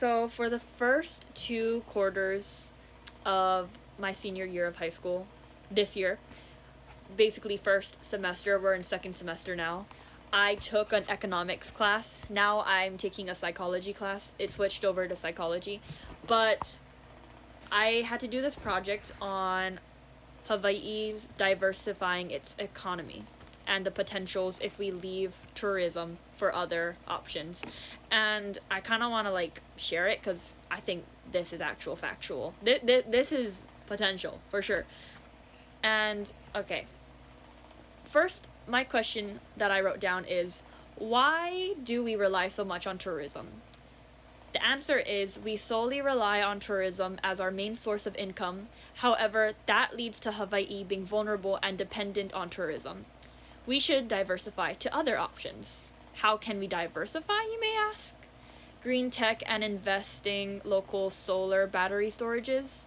So for the first 2 quarters of my senior year of high school, this year, basically first semester, we're in second semester now, I took an economics class. Now I'm taking a psychology class. It switched over to psychology. But I had to do this project on Hawaii's diversifying its economy and the potentials if we leave tourism for other options. And I kind of want to share it because I think this is actual factual. This is potential for sure. And okay, first, my question that I wrote down is, why do we rely so much on tourism? The answer is we solely rely on tourism as our main source of income. However, that leads to Hawaii being vulnerable and dependent on tourism. We should diversify to other options. How can we diversify, you may ask? Green tech and investing local solar battery storages.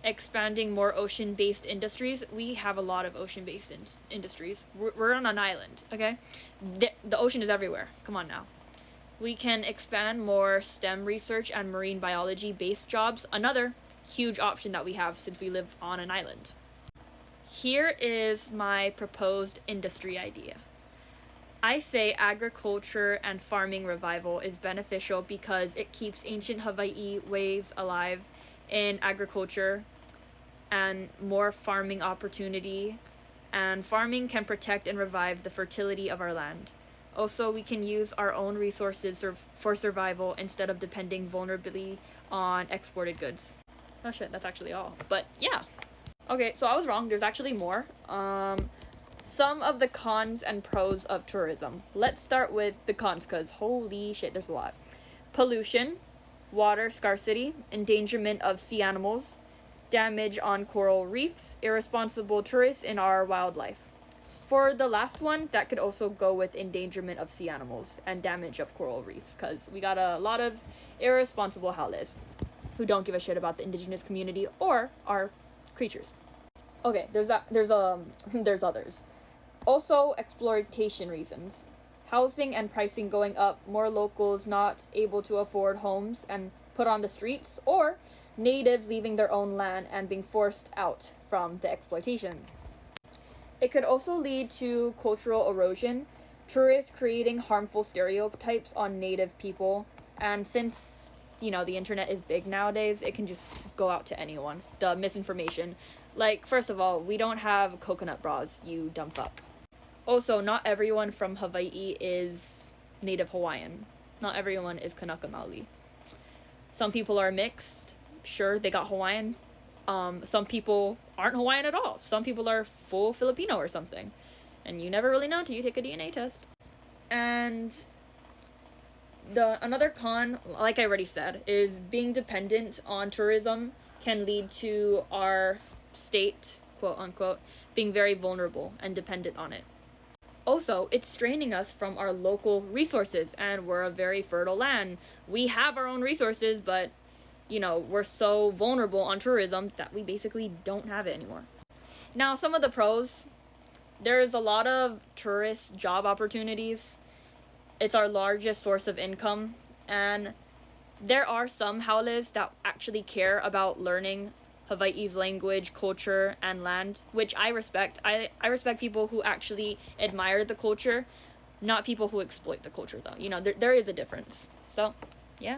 Expanding more ocean-based industries. We have a lot of ocean-based industries. We're on an island, okay? The ocean is everywhere. Come on now. We can expand more STEM research and marine biology-based jobs. Another huge option that we have since we live on an island. Here is my proposed industry idea. I say agriculture and farming revival is beneficial because it keeps ancient Hawaii ways alive in agriculture and more farming opportunity, and farming can protect and revive the fertility of our land. Also, we can use our own resources for survival instead of depending vulnerably on exported goods. Oh shit, that's actually all. But yeah. Okay, so I was wrong. There's actually more. Some of the cons and pros of tourism. Let's start with the cons because holy shit, there's a lot. Pollution, water scarcity, endangerment of sea animals, damage on coral reefs, irresponsible tourists in our wildlife. For the last one, that could also go with endangerment of sea animals and damage of coral reefs, because we got a lot of irresponsible haoles who don't give a shit about the indigenous community or our creatures. Okay, there's others. Also, exploitation reasons. Housing and pricing going up, more locals not able to afford homes and put on the streets, or natives leaving their own land and being forced out from the exploitation. It could also lead to cultural erosion, tourists creating harmful stereotypes on native people, and since, the internet is big nowadays, it can just go out to anyone. The misinformation. First of all, we don't have coconut bras, you dumb fuck. Also, not everyone from Hawaii is native Hawaiian. Not everyone is Kanaka Maoli. Some people are mixed. Sure, they got Hawaiian. Some people aren't Hawaiian at all. Some people are full Filipino or something. And you never really know until you take a DNA test. And another con, like I already said, is being dependent on tourism can lead to our state, quote unquote, being very vulnerable and dependent on it. Also, it's straining us from our local resources, and we're a very fertile land. We have our own resources, but, we're so vulnerable on tourism that we basically don't have it anymore. Now, some of the pros, there's a lot of tourist job opportunities. It's our largest source of income, and there are some haoles that actually care about learning Hawaii's language, culture, and land, which I respect. I respect people who actually admire the culture, not people who exploit the culture, though. There is a difference. So, yeah.